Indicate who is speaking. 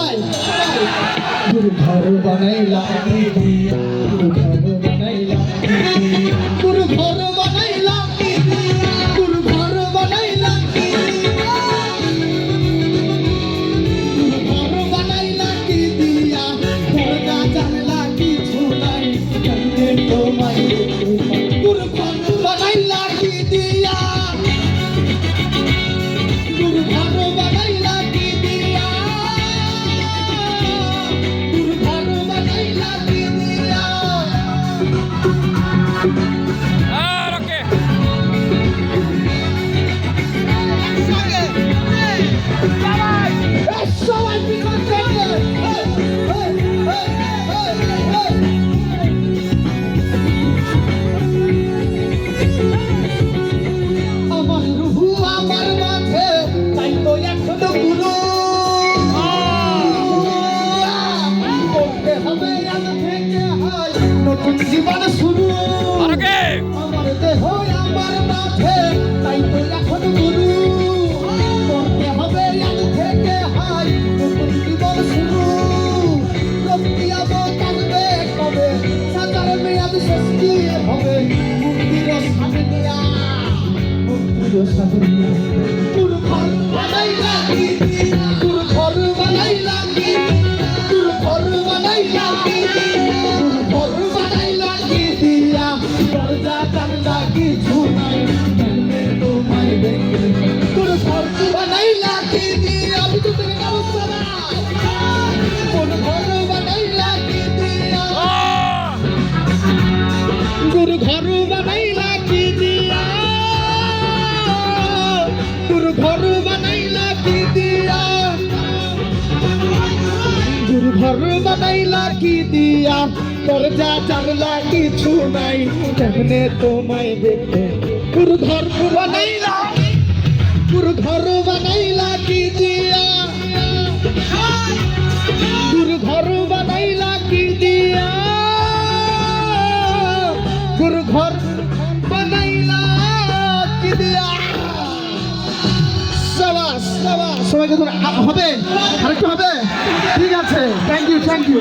Speaker 1: সবাই গুরু ঘর বানাইলা গুরু ঘর বানাইলা গুরু ঘর বানাইলা গুরু ঘর বানাইলা গুরু ঘর বানাইলা কি দিয়া দরজা জানলা কিছু নাই কেমনে তোমায় গুরু ঘর বানাইলা কি দিয়া গুরু ঘর বানাইলা কি দিয়া গুরু ঘর বানাইলা কি দিয়া
Speaker 2: ওকে
Speaker 1: সবাই বিকট করবে আমার রুহু আমার মাঝে তাই তো এখন গুরু করতে হবে আজ থেকে হয় নতুন জীবন শুরু
Speaker 2: ওকে
Speaker 1: আমার দেহ আমার মাঝে তাই তো এখন গুরু করতে হবে আজ থেকে হয় নতুন জীবন শুরু রক্তিয়াব কাঁদবে কবে সাজার মেয়াদ শেষ কি হবে মুক্তির সামনে নিয়া মুক্তির সামনে নিয়া গুরু ঘর বানাইলা কি গুরু ঘর বানাইলা কি গুরু ঘর বানাইলা কি গুরু ঘর বানাইলা কি দিয়া দরজা জানলা কিছু নাই কেমনে তোমায় দেখে গুরু ঘর বানাইলা কি দিয়া আমি তো তুমি অবস্থা না গুরু ঘর বানাইলা কি দিয়া গুরু ঘর বানাইলা কি দিয়া গুরু ঘর বানাইলা কি দিয়া গুরু ঘর বানাইলা কি দিয়া দরজা জানলা কিছু নাই কেমনে তোমায় দেখে গুরু ঘর বানাইলা গুরু ঘর বানাইলা কি দিয়া গুরু ঘর বানাইলা কি দিয়া গুরু ঘর বানাইলা কি দিয়া সাবাস সাবাস সবাইকে হবে আরেকটু হবে ঠিক আছে থ্যাংক ইউ